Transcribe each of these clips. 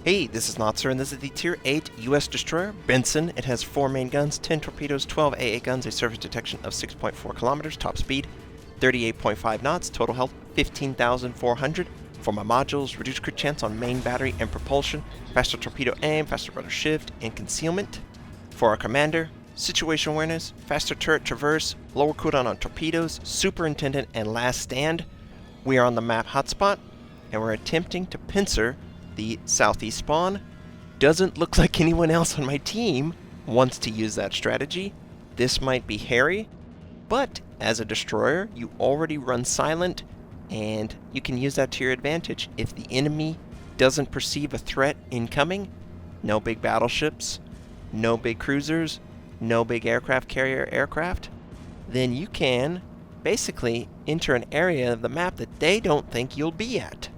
Hey, this is Notser, and this is the Tier 8 U.S. destroyer, Benson. It has 4 main guns, 10 torpedoes, 12 AA guns, a surface detection of 6.4 kilometers, top speed 38.5 knots, total health 15,400. For my modules, reduced crit chance on main battery and propulsion, faster torpedo aim, faster rudder shift, and concealment. For our commander, situation awareness, faster turret traverse, lower cooldown on torpedoes, superintendent, and last stand. We are on the map Hotspot, and we're attempting to pincer the southeast spawn. Doesn't look like anyone else on my team wants to use that strategy. This might be hairy, but as a destroyer, you already run silent, and you can use that to your advantage. If the enemy doesn't perceive a threat incoming, no big battleships, no big cruisers, no big aircraft carrier aircraft, then you can basically enter an area of the map that they don't think you'll be at.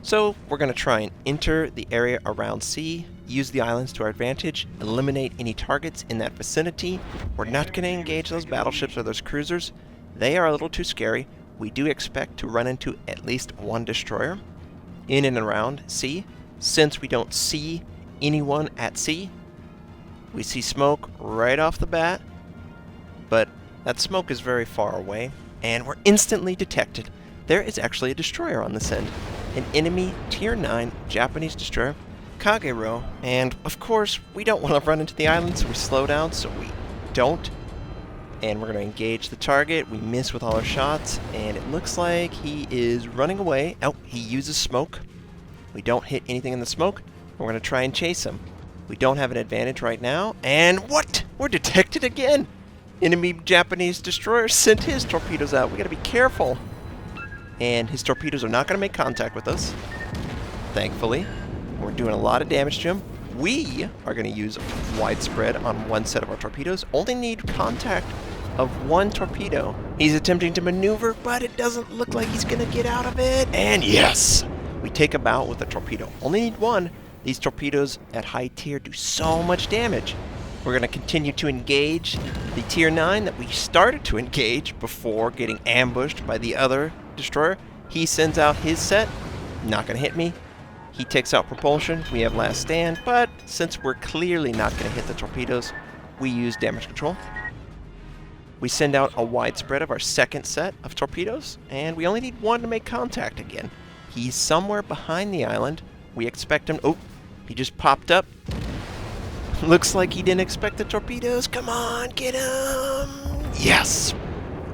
So we're going to try and enter the area around C, use the islands to our advantage, eliminate any targets in that vicinity. We're not going to engage those battleships or those cruisers. They are a little too scary. We do expect to run into at least one destroyer in and around C. Since we don't see anyone at C, we see smoke right off the bat, but that smoke is very far away, and we're instantly detected. There is actually a destroyer on this end. An enemy Tier 9 Japanese destroyer, Kagero, and of course we don't want to run into the island, so we slow down so we don't. And we're going to engage the target. We miss with all our shots, and it looks like he is running away. Oh, he uses smoke. We don't hit anything in the smoke. We're going to try and chase him. We don't have an advantage right now, and what? We're detected again! Enemy Japanese destroyer sent his torpedoes out. We got to be careful. And his torpedoes are not going to make contact with us, thankfully. We're doing a lot of damage to him. We are going to use widespread on one set of our torpedoes. Only need contact of one torpedo. He's attempting to maneuver, but it doesn't look like he's going to get out of it. And yes! We take him out with a torpedo. Only need one. These torpedoes at high tier do so much damage. We're going to continue to engage the Tier 9 that we started to engage before getting ambushed by the other destroyer. He sends out his set. Not going to hit me. He takes out propulsion. We have last stand, but since we're clearly not going to hit the torpedoes, we use damage control. We send out a widespread of our second set of torpedoes, and we only need one to make contact again. He's somewhere behind the island. We expect him. Oh, he just popped up. Looks like he didn't expect the torpedoes. Come on, get him! Yes!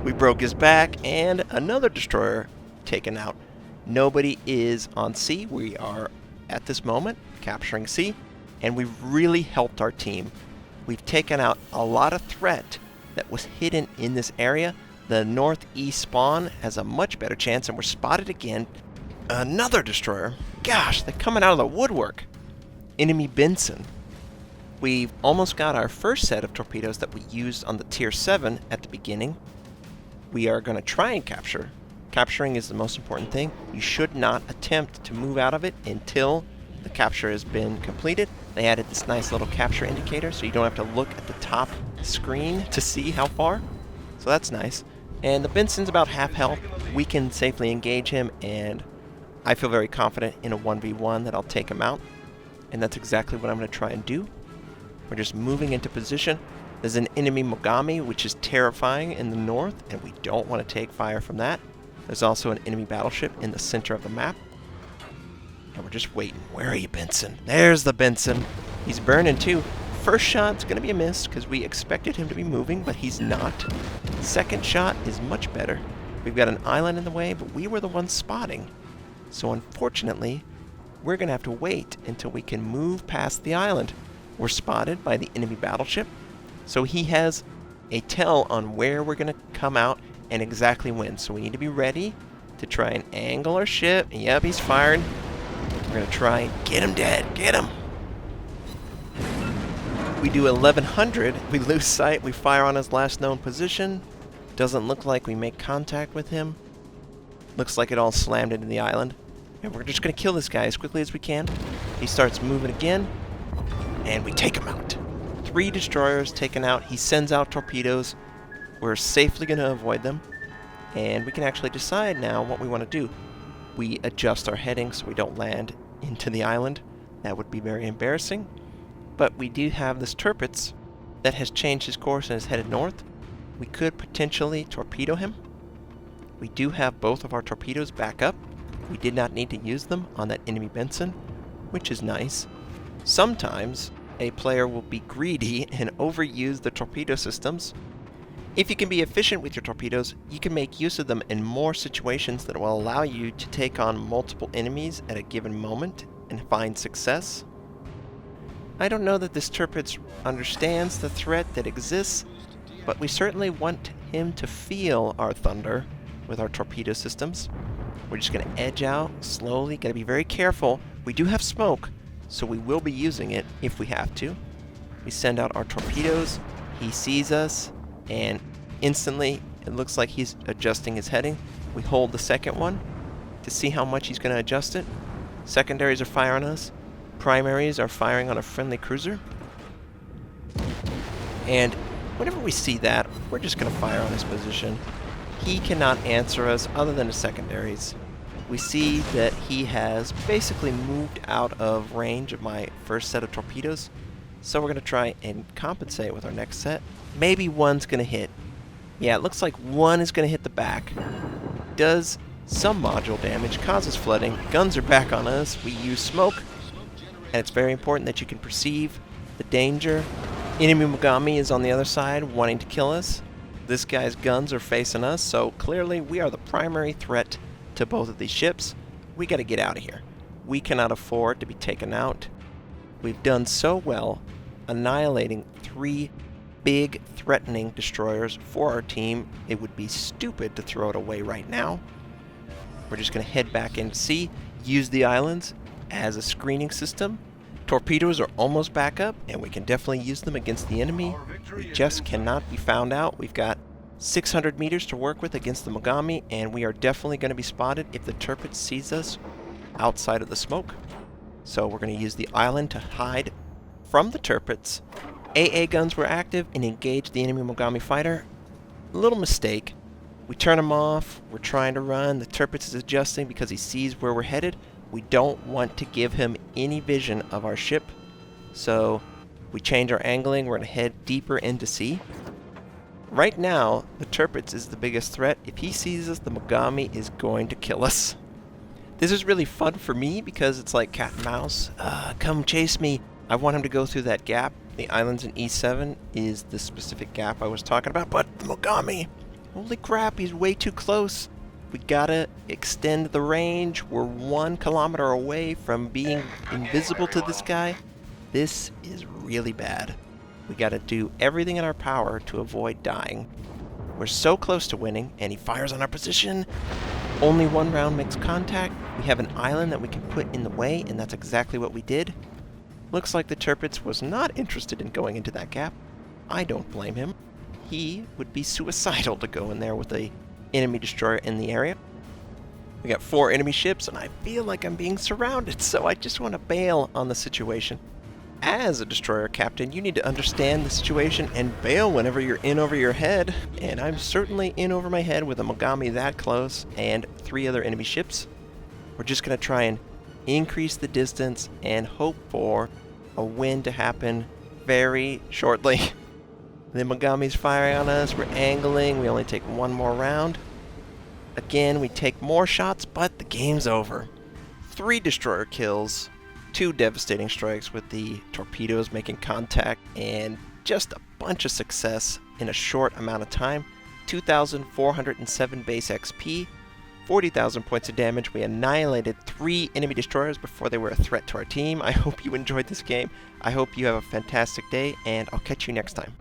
We broke his back, and another destroyer taken out. Nobody is on C. We are, at this moment, capturing C, and we've really helped our team. We've taken out a lot of threat that was hidden in this area. The northeast spawn has a much better chance, and we're spotted again. Another destroyer. Gosh, they're coming out of the woodwork. Enemy Benson. We've almost got our first set of torpedoes that we used on the Tier 7 at the beginning. We are going to try and capture. Capturing is the most important thing. You should not attempt to move out of it until the capture has been completed. They added this nice little capture indicator, so you don't have to look at the top screen to see how far. So that's nice. And the Benson's about half health. We can safely engage him, and I feel very confident in a 1v1 that I'll take him out. And that's exactly what I'm going to try and do. We're just moving into position. There's an enemy Mogami, which is terrifying in the north, and we don't want to take fire from that. There's also an enemy battleship in the center of the map. And we're just waiting. Where are you, Benson? There's the Benson. He's burning too. First shot's going to be a miss because we expected him to be moving, but he's not. Second shot is much better. We've got an island in the way, but we were the ones spotting. So unfortunately, we're going to have to wait until we can move past the island. We're spotted by the enemy battleship, so he has a tell on where we're going to come out and exactly when. So we need to be ready to try and angle our ship. Yep, he's firing. We're going to try and get him dead. Get him! We do 1100. We lose sight. We fire on his last known position. Doesn't look like we make contact with him. Looks like it all slammed into the island. And we're just going to kill this guy as quickly as we can. He starts moving again. And we take him out. 3 destroyers taken out. He sends out torpedoes. We're safely going to avoid them. And we can actually decide now what we want to do. We adjust our heading so we don't land into the island. That would be very embarrassing. But we do have this Tirpitz that has changed his course and is headed north. We could potentially torpedo him. We do have both of our torpedoes back up. We did not need to use them on that enemy Benson, which is nice. Sometimes a player will be greedy and overuse the torpedo systems. If you can be efficient with your torpedoes, you can make use of them in more situations that will allow you to take on multiple enemies at a given moment and find success. I don't know that this Tirpitz understands the threat that exists, but we certainly want him to feel our thunder with our torpedo systems. We're just going to edge out slowly. Got to be very careful. We do have smoke, so we will be using it if we have to. We send out our torpedoes. He sees us, and instantly it looks like he's adjusting his heading. We hold the second one to see how much he's going to adjust it. Secondaries are firing on us. Primaries are firing on a friendly cruiser. And whenever we see that, we're just going to fire on his position. He cannot answer us other than the secondaries. We see that he has basically moved out of range of my first set of torpedoes, so we're going to try and compensate with our next set. Maybe one's going to hit. Yeah, it looks like one is going to hit the back. Does some module damage, causes flooding. Guns are back on us. We use smoke, and it's very important that you can perceive the danger. Enemy Mogami is on the other side wanting to kill us. This guy's guns are facing us, so clearly we are the primary threat to both of these ships. We got to get out of here. We cannot afford to be taken out. We've done so well annihilating 3 big threatening destroyers for our team. It would be stupid to throw it away right now. We're just going to head back into sea, use the islands as a screening system. Torpedoes are almost back up, and we can definitely use them against the enemy. We just cannot be found out. We've got 600 meters to work with against the Mogami, and we are definitely going to be spotted if the Tirpitz sees us outside of the smoke. So we're going to use the island to hide from the Tirpitz. AA guns were active and engaged the enemy Mogami fighter. Little mistake. We turn them off. We're trying to run. The Tirpitz is adjusting because he sees where we're headed. We don't want to give him any vision of our ship, so we change our angling. We're going to head deeper into sea. Right now, the Tirpitz is the biggest threat. If he sees us, the Mogami is going to kill us. This is really fun for me because it's like cat and mouse. Come chase me. I want him to go through that gap. The islands in E7 is the specific gap I was talking about, but the Mogami, holy crap, he's way too close. We gotta extend the range. We're 1 kilometer away from being invisible to this guy. This is really bad. We gotta do everything in our power to avoid dying. We're so close to winning, and he fires on our position. Only 1 round makes contact. We have an island that we can put in the way, and that's exactly what we did. Looks like the Tirpitz was not interested in going into that gap. I don't blame him. He would be suicidal to go in there with a enemy destroyer in the area. We got 4 enemy ships, and I feel like I'm being surrounded, so I just want to bail on the situation. As a destroyer captain, you need to understand the situation and bail whenever you're in over your head, and I'm certainly in over my head with a Mogami that close and 3 other enemy ships. We're just going to try and increase the distance and hope for a win to happen very shortly. The Mogami's firing on us. We're angling. We only take 1 more round. Again, we take more shots, but the game's over. 3 destroyer kills, 2 devastating strikes with the torpedoes making contact, and just a bunch of success in a short amount of time. 2,407 base XP, 40,000 points of damage. We annihilated 3 enemy destroyers before they were a threat to our team. I hope you enjoyed this game. I hope you have a fantastic day, and I'll catch you next time.